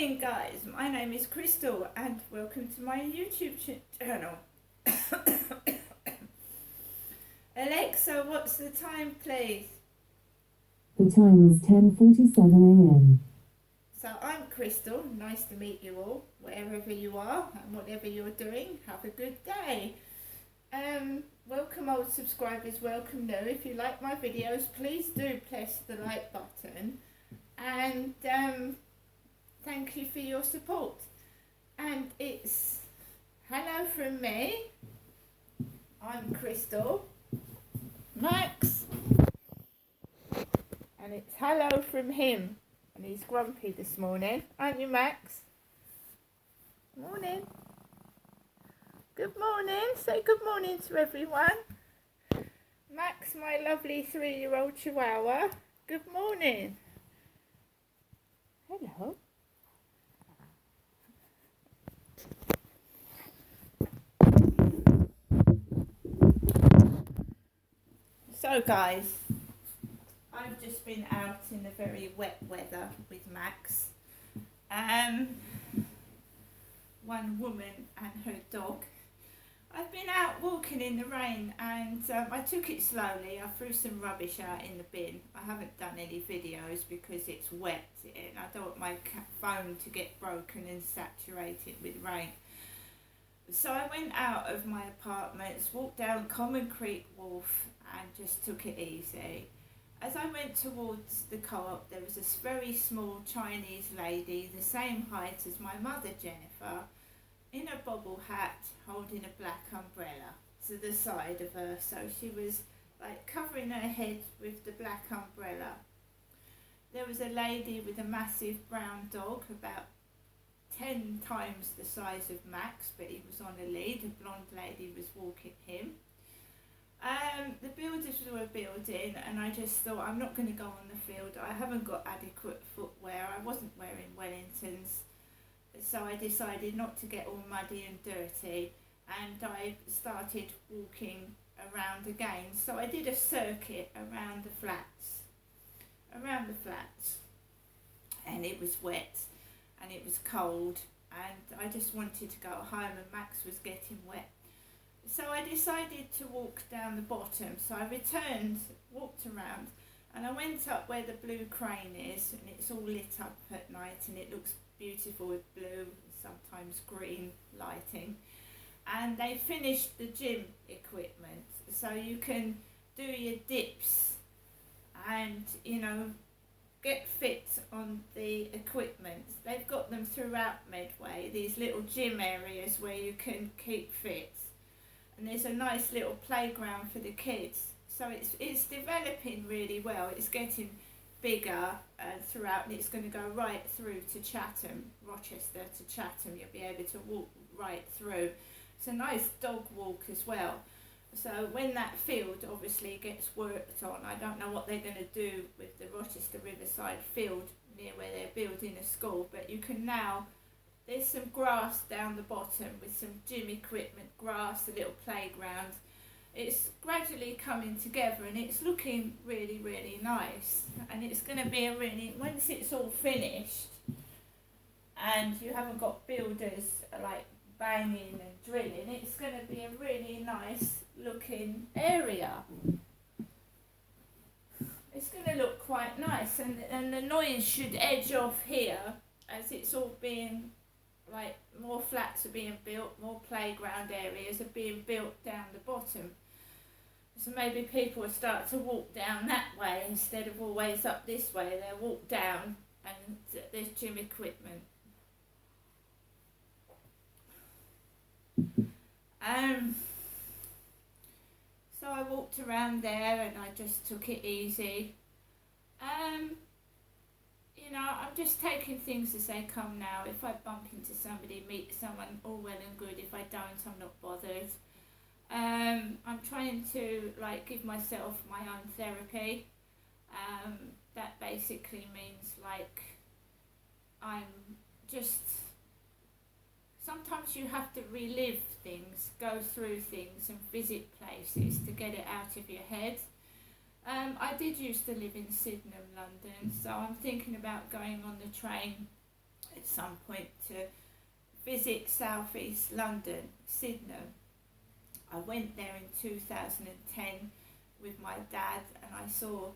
morning, guys. My name is Crystal, and welcome to my YouTube channel. Alexa, what's the time, please? The time is 10:47 a.m. So I'm Crystal. Nice to meet you all, wherever you are and whatever you're doing. Have a good day. Welcome old subscribers, welcome new. If you like my videos, please do press the like button. And thank you for your support. And it's hello from me. I'm Crystal. Max. And it's hello from him. And he's grumpy this morning. Aren't you, Max? Morning. Good morning. Say good morning to everyone. Max, my lovely 3-year-old chihuahua. Good morning. Hello. So guys, I've just been out in the very wet weather with Max. One woman and her dog. I've been out walking in the rain and I took it slowly. I threw some rubbish out in the bin. I haven't done any videos because it's wet and I don't want my phone to get broken and saturated with rain. So I went out of my apartment, walked down Common Creek Wharf and just took it easy. As I went towards the co-op, there was this very small Chinese lady, the same height as my mother, Jennifer, in a bobble hat, holding a black umbrella to the side of her. So she was like covering her head with the black umbrella. There was a lady with a massive brown dog, about 10 times the size of Max, but he was on a lead. A blonde lady was walking him. The builders were building and I just thought, I'm not going to go on the field. I haven't got adequate footwear. I wasn't wearing Wellingtons. So I decided not to get all muddy and dirty and I started walking around again. So I did a circuit around the flats. And it was wet and it was cold and I just wanted to go home and Max was getting wet. So I decided to walk down the bottom. So I returned, walked around, and I went up where the blue crane is, and it's all lit up at night, and it looks beautiful with blue, sometimes green lighting. And they finished the gym equipment, so you can do your dips and, get fit on the equipment. They've got them throughout Medway, these little gym areas where you can keep fit. And there's a nice little playground for the kids. So it's developing really well. It's getting bigger throughout, and it's going to go right through to Chatham, Rochester to Chatham. You'll be able to walk right through. It's a nice dog walk as well. So when that field obviously gets worked on, I don't know what they're going to do with the Rochester Riverside field near where they're building a school, but you can now. There's some grass down the bottom with some gym equipment, grass, a little playground. It's gradually coming together and it's looking really, really nice. And it's going to be once it's all finished and you haven't got builders like banging and drilling, it's going to be a really nice looking area. It's going to look quite nice and the noise should edge off here as it's all being like more flats are being built, more playground areas are being built down the bottom. So maybe people will start to walk down that way instead of always up this way. They'll walk down and there's gym equipment. So I walked around there and I just took it easy. I'm just taking things as they come now. If I bump into somebody, meet someone, all well and good. If I don't, I'm not bothered. I'm trying to give myself my own therapy. That basically means I'm just, sometimes you have to relive things, go through things and visit places to get it out of your head. I did used to live in Sydenham, London, so I'm thinking about going on the train at some point to visit South East London, Sydenham. I went there in 2010 with my dad, and I saw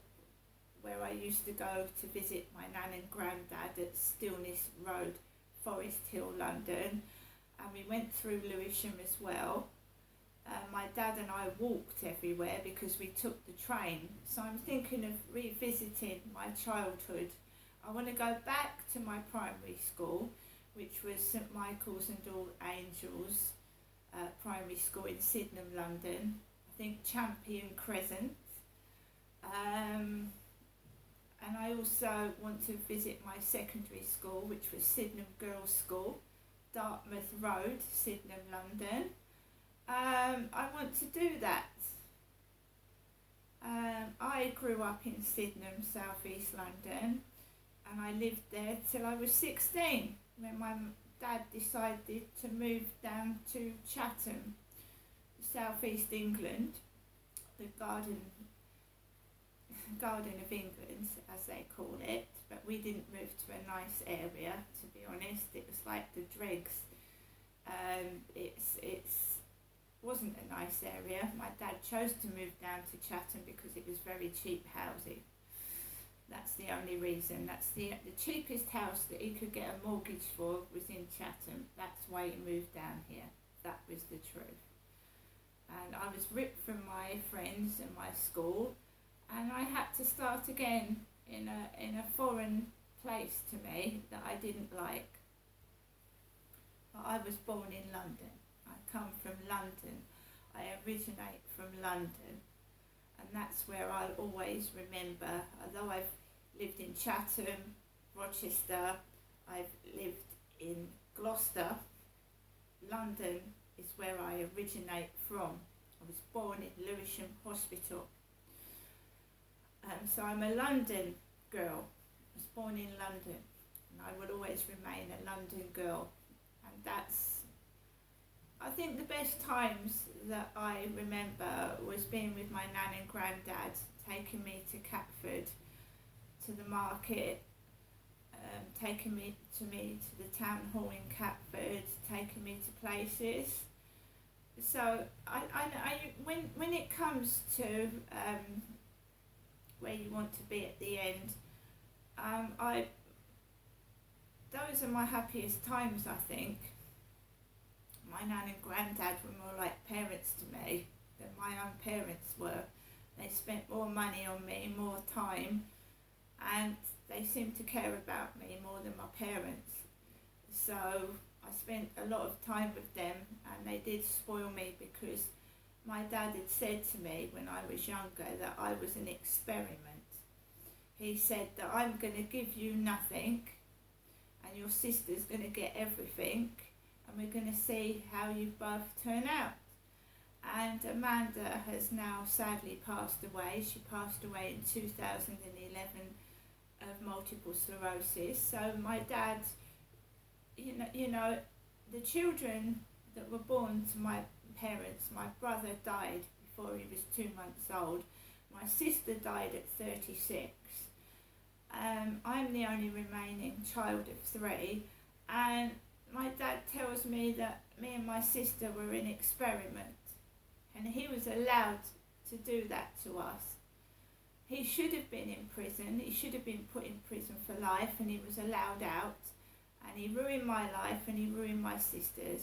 where I used to go to visit my nan and granddad at Stillness Road, Forest Hill, London, and we went through Lewisham as well. My dad and I walked everywhere because we took the train, so I'm thinking of revisiting my childhood. I want to go back to my primary school, which was St Michael's and All Angels Primary School in Sydenham, London. I think Champion Crescent. And I also want to visit my secondary school, which was Sydenham Girls' School, Dartmouth Road, Sydenham, London. I want to do that. I grew up in Sydenham, South East London, and I lived there till I was 16 when my dad decided to move down to Chatham, South East England, the Garden of England, as they call it. But we didn't move to a nice area, to be honest. It was like the dregs. It's wasn't a nice area. My dad chose to move down to Chatham because it was very cheap housing. That's the only reason. That's the cheapest house that he could get a mortgage for was in Chatham. That's why he moved down here. That was the truth. And I was ripped from my friends and my school, and I had to start again in a foreign place to me that I didn't like. But I was born in London. I come from London. I originate from London, and that's where I'll always remember. Although I've lived in Chatham, Rochester, I've lived in Gloucester, London is where I originate from. I was born in Lewisham Hospital. So I'm a London girl. I was born in London, and I will always remain a London girl. And that's, I think, the best times that I remember was being with my nan and granddad, taking me to Catford, to the market, taking me to the town hall in Catford, taking me to places. So when it comes to where you want to be at the end, those are my happiest times, I think. My nan and granddad were more like parents to me than my own parents were. They spent more money on me, more time, and they seemed to care about me more than my parents. So I spent a lot of time with them, and they did spoil me because my dad had said to me when I was younger that I was an experiment. He said that I'm going to give you nothing and your sister's going to get everything, and we're going to see how you both turn out. And Amanda has now sadly passed away. She passed away in 2011 of multiple sclerosis. So my dad, you know, the children that were born to my parents, my brother died before he was 2 months old. My sister died at 36. I'm the only remaining child of 3, and my dad tells me that me and my sister were an experiment, and he was allowed to do that to us. He should have been in prison. He should have been put in prison for life, and he was allowed out, and he ruined my life and he ruined my sister's.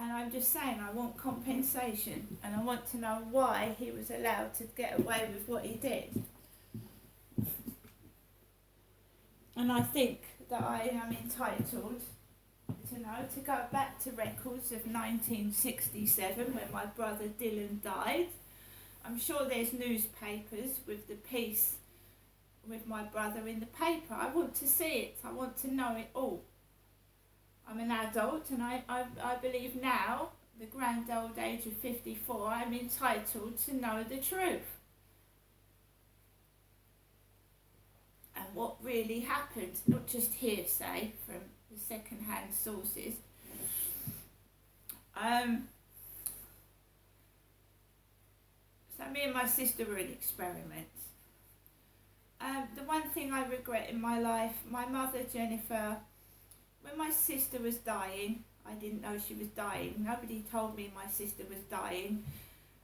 And I'm just saying, I want compensation, and I want to know why he was allowed to get away with what he did. And I think that I am entitled to know, to go back to records of 1967 when my brother Dylan died. I'm sure there's newspapers with the piece with my brother in the paper. I want to see it. I want to know it all. I'm an adult, and I believe now, the grand old age of 54, I'm entitled to know the truth. And what really happened, not just hearsay from the second-hand sources. So me and my sister were an experiment. The one thing I regret in my life, my mother Jennifer when my sister was dying, I didn't know she was dying. Nobody told me my sister was dying.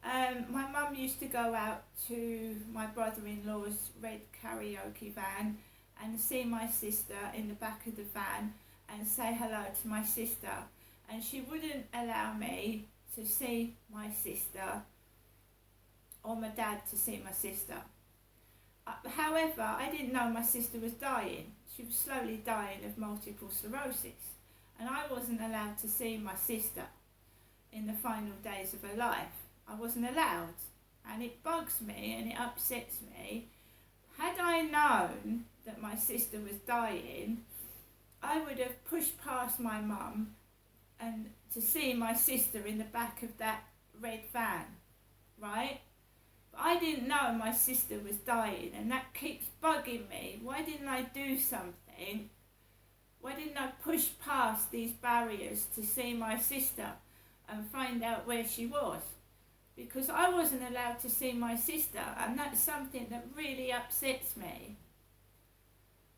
My mum used to go out to my brother-in-law's red karaoke van and see my sister in the back of the van and say hello to my sister. And she wouldn't allow me to see my sister or my dad to see my sister. However, I didn't know my sister was dying. She was slowly dying of multiple sclerosis. And I wasn't allowed to see my sister in the final days of her life. I wasn't allowed. And it bugs me and it upsets me. Had I known that my sister was dying, I would have pushed past my mum and to see my sister in the back of that red van, right? But I didn't know my sister was dying, and that keeps bugging me. Why didn't I do something? Why didn't I push past these barriers to see my sister and find out where she was? Because I wasn't allowed to see my sister, and that's something that really upsets me.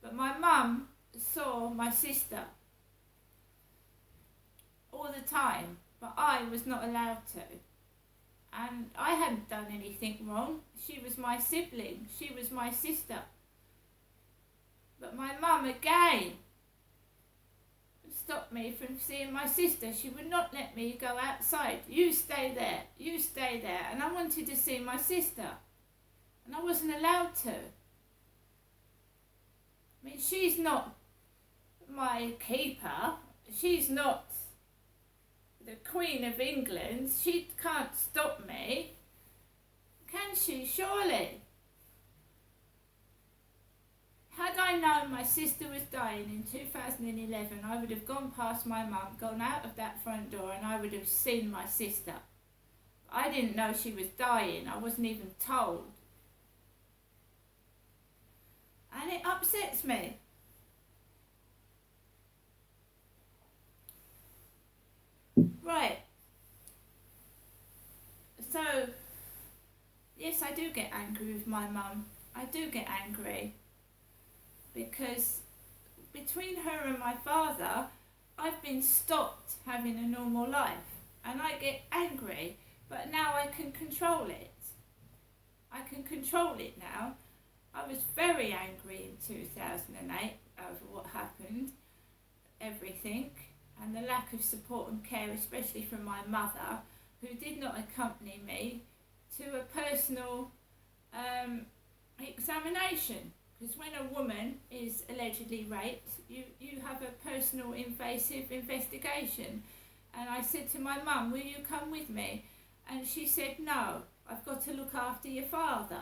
But my mum saw my sister all the time, but I was not allowed to. And I hadn't done anything wrong. She was my sibling. She was my sister. But my mum again stopped me from seeing my sister. She would not let me go outside. You stay there. You stay there. And I wanted to see my sister. And I wasn't allowed to. I mean, she's not my keeper. She's not the Queen of England. She can't stop me. Can she? Surely. Had I known my sister was dying in 2011, I would have gone past my mum, gone out of that front door, and I would have seen my sister. I didn't know she was dying. I wasn't even told. And it upsets me. Right. So, yes, I do get angry with my mum. I do get angry. Because between her and my father, I've been stopped having a normal life. And I get angry, but now I can control it. I can control it now. I was very angry in 2008 over what happened, everything, and the lack of support and care, especially from my mother, who did not accompany me to a personal examination. Because when a woman is allegedly raped, you have a personal invasive investigation. And I said to my mum, will you come with me? And she said, no, I've got to look after your father.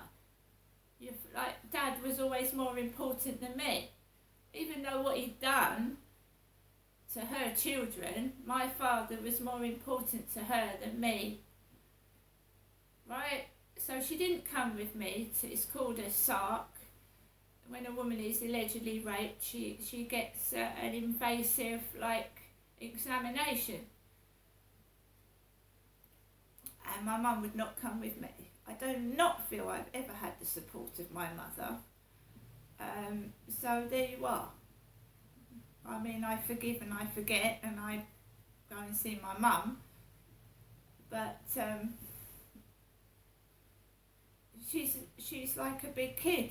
Dad was always more important than me. Even though what he'd done to her children, my father was more important to her than me. Right? So she didn't come with me. It's called a SARC. When a woman is allegedly raped, she gets an invasive, examination. And my mum would not come with me. I do not feel I've ever had the support of my mother. So there you are. I mean, I forgive and I forget, and I go and see my mum. But she's like a big kid.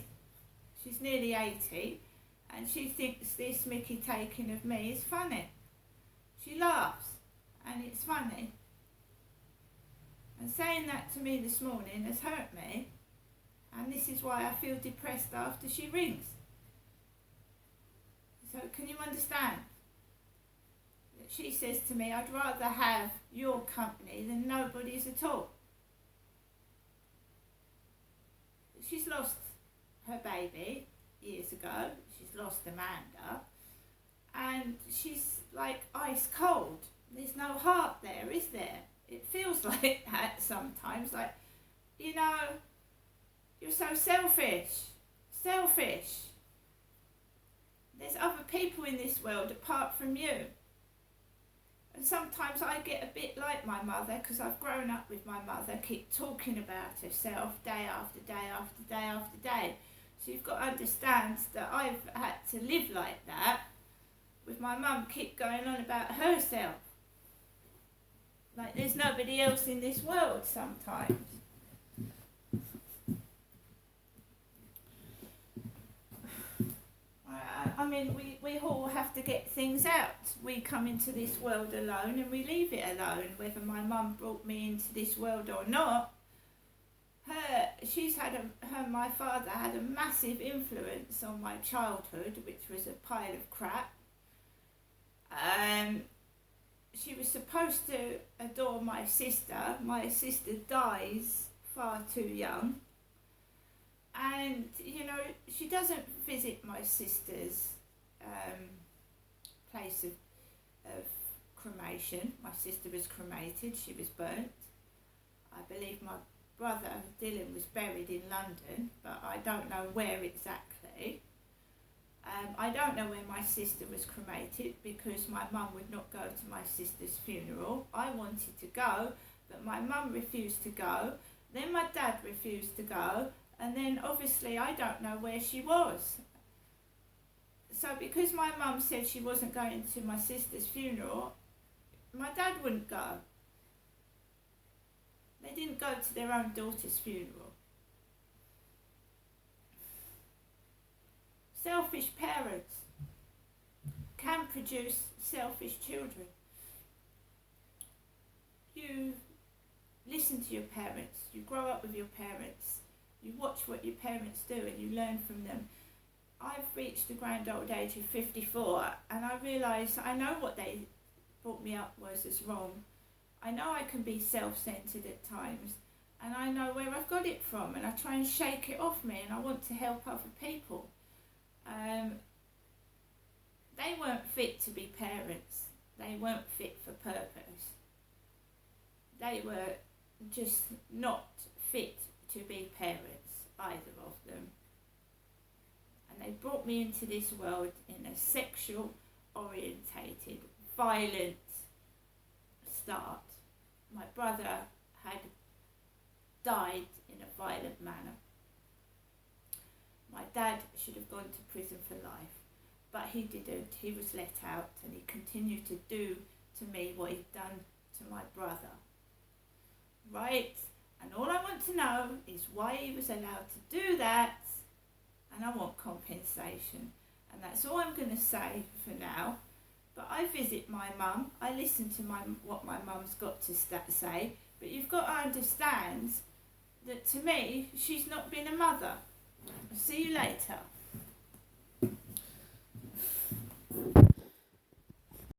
She's nearly 80, and she thinks this mickey taking of me is funny. She laughs, and it's funny. And saying that to me this morning has hurt me, and this is why I feel depressed after she rings. So can you understand? That she says to me, I'd rather have your company than nobody's at all. She's lost her baby years ago. She's lost Amanda, and she's like ice cold. There's no heart there, is there? It feels like that sometimes, you're so selfish. There's other people in this world apart from you. And sometimes I get a bit like my mother, because I've grown up with my mother, keep talking about herself day after day after day after day. So you've got to understand that I've had to live like that with my mum keep going on about herself. Like there's nobody else in this world sometimes. I mean, we all have to get things out. We come into this world alone and we leave it alone. Whether my mum brought me into this world or not, my father had a massive influence on my childhood, which was a pile of crap. She was supposed to adore my sister. My sister dies far too young. And, you know, she doesn't visit my sister's place of cremation. My sister was cremated, she was burnt. I believe my brother Dylan was buried in London, but I don't know where exactly. I don't know where my sister was cremated because my mum would not go to my sister's funeral. I wanted to go, but my mum refused to go. Then my dad refused to go. And then obviously I don't know where she was. So because my mum said she wasn't going to my sister's funeral, my dad wouldn't go. They didn't go to their own daughter's funeral. Selfish parents can produce selfish children. You listen to your parents, you grow up with your parents, you watch what your parents do and you learn from them. I've reached the grand old age of 54 and I realise I know what they brought me up was as wrong. I know I can be self-centred at times and I know where I've got it from and I try and shake it off me and I want to help other people. They weren't fit to be parents. They weren't fit for purpose. They were just not fit to be parents, either of them. And they brought me into this world in a sexual orientated, violent start. My brother had died in a violent manner. My dad should have gone to prison for life, but he didn't. He was let out and he continued to do to me what he'd done to my brother. Right? And all I want to know is why he was allowed to do that, and I want compensation. And that's all I'm going to say for now. But I visit my mum, I listen to what my mum's got to say, but you've got to understand that to me, she's not been a mother. I'll see you later.